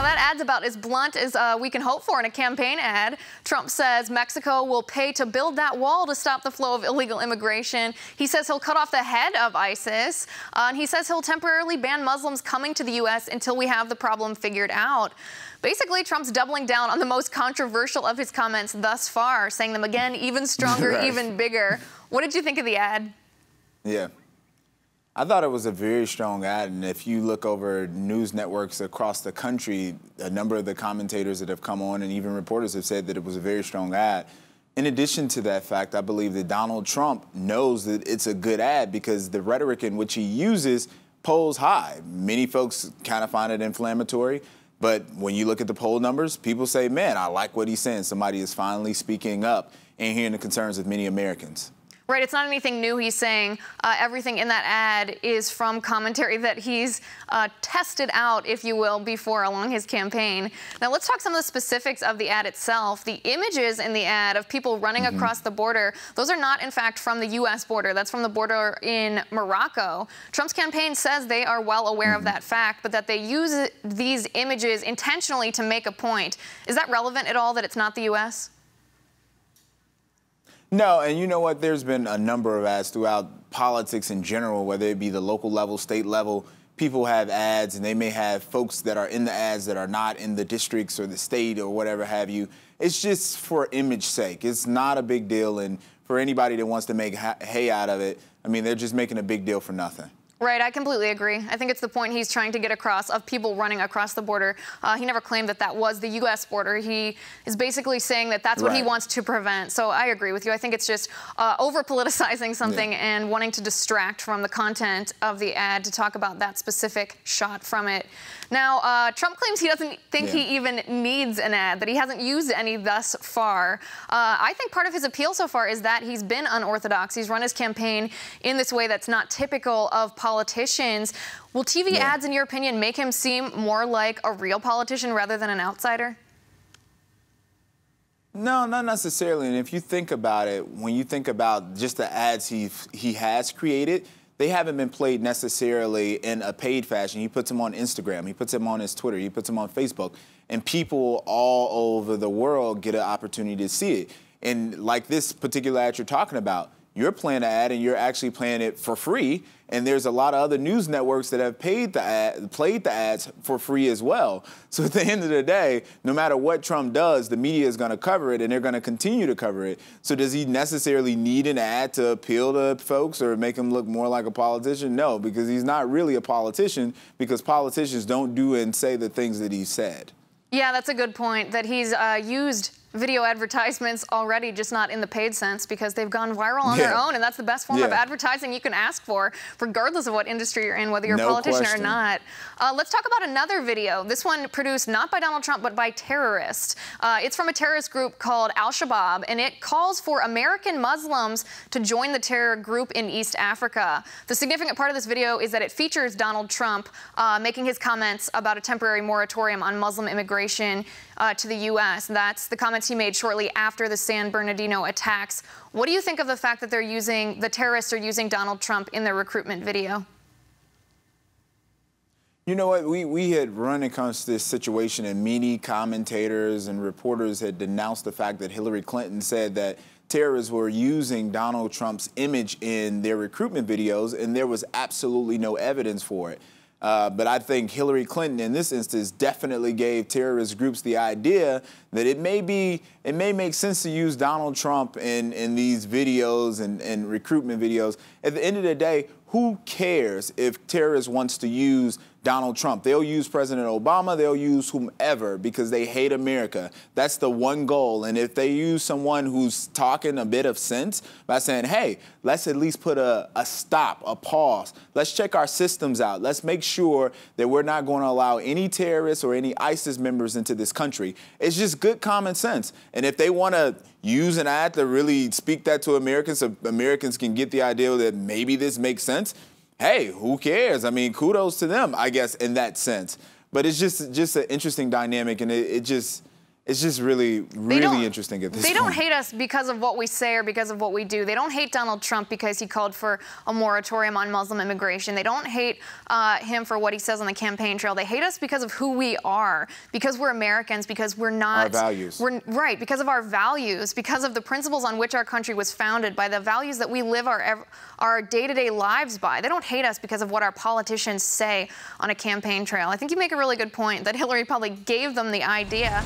that ad's about as blunt as we can hope for in a campaign ad. Trump says Mexico will pay to build that wall to stop the flow of illegal immigration. He says he'll cut off the head of ISIS. And he says he'll temporarily ban Muslims coming to the U.S. until we have the problem figured out. Basically, Trump's doubling down on the most controversial of his comments thus far, saying them again even stronger, Right. even bigger. What did you think of the ad? Yeah. I thought it was a very strong ad, and if you look over news networks across the country, a number of the commentators that have come on and even reporters have said that it was a very strong ad. In addition to that fact, I believe that Donald Trump knows that it's a good ad because the rhetoric in which he uses polls high. Many folks kind of find it inflammatory, but when you look at the poll numbers, people say, man, I like what he's saying. Somebody is finally speaking up and hearing the concerns of many Americans. Right, it's not anything new he's saying. Everything in that ad is from commentary that he's tested out, if you will, before along his campaign. Now let's talk some of the specifics of the ad itself. The images in the ad of people running across the border, those are not in fact from the U.S. border. That's from the border in Morocco. Trump's campaign says they are well aware of that fact, but that they use these images intentionally to make a point. Is that relevant at all that it's not the U.S.? No, and you know what? There's been a number of ads throughout politics in general, whether it be the local level, state level. People have ads, and they may have folks that are in the ads that are not in the districts or the state or whatever have you. It's just for image sake. It's not a big deal, and for anybody that wants to make hay out of it, I mean, they're just making a big deal for nothing. Right, I completely agree. I think it's the point he's trying to get across of people running across the border. He never claimed that that was the U.S. border. He is basically saying that that's what he wants to prevent. So I agree with you. I think it's just over-politicizing something and wanting to distract from the content of the ad to talk about that specific shot from it. Now, Trump claims he doesn't think he even needs an ad, that he hasn't used any thus far. I think part of his appeal so far is that he's been unorthodox. He's run his campaign in this way that's not typical of politicians. Will TV ads, in your opinion, make him seem more like a real politician rather than an outsider? No, not necessarily. And if you think about it, when you think about just the ads he has created, they haven't been played necessarily in a paid fashion. He puts them on Instagram. He puts them on his Twitter. He puts them on Facebook. And people all over the world get an opportunity to see it. And like this particular ad you're talking about, you're playing an ad and you're actually playing it for free. And there's a lot of other news networks that have played the ads for free as well. So at the end of the day, no matter what Trump does, the media is going to cover it and they're going to continue to cover it. So does he necessarily need an ad to appeal to folks or make him look more like a politician? No, because he's not really a politician, because politicians don't do and say the things that he said. Yeah, that's a good point, that he's used video advertisements already, just not in the paid sense, because they've gone viral on their own, and that's the best form of advertising you can ask for, regardless of what industry you're in, whether you're a politician or not. Let's talk about another video. This one produced not by Donald Trump, but by terrorists. It's from a terrorist group called Al-Shabaab, and it calls for American Muslims to join the terror group in East Africa. The significant part of this video is that it features Donald Trump making his comments about a temporary moratorium on Muslim immigration to the U.S. That's the comments he made shortly after the San Bernardino attacks. What do you think of the fact that the terrorists are using Donald Trump in their recruitment video? You know what? We had run across this situation, and many commentators and reporters had denounced the fact that Hillary Clinton said that terrorists were using Donald Trump's image in their recruitment videos, and there was absolutely no evidence for it. But I think Hillary Clinton, in this instance, definitely gave terrorist groups the idea that it may make sense to use Donald Trump in these videos and recruitment videos. At the end of the day, who cares if terrorists wants to use Donald Trump? They'll use President Obama, they'll use whomever, because they hate America. That's the one goal. And if they use someone who's talking a bit of sense by saying, hey, let's at least put a stop, a pause. Let's check our systems out. Let's make sure that we're not going to allow any terrorists or any ISIS members into this country. It's just good common sense. And if they want to use an ad to really speak that to Americans so Americans can get the idea that maybe this makes sense, hey, who cares? I mean, kudos to them, I guess, in that sense. But it's just an interesting dynamic, and it just It's just really interesting at this point. They don't hate us because of what we say or because of what we do. They don't hate Donald Trump because he called for a moratorium on Muslim immigration. They don't hate him for what he says on the campaign trail. They hate us because of who we are, because we're Americans, because we're not... Our values. Right, because of our values, because of the principles on which our country was founded, by the values that we live our day-to-day lives by. They don't hate us because of what our politicians say on a campaign trail. I think you make a really good point that Hillary probably gave them the idea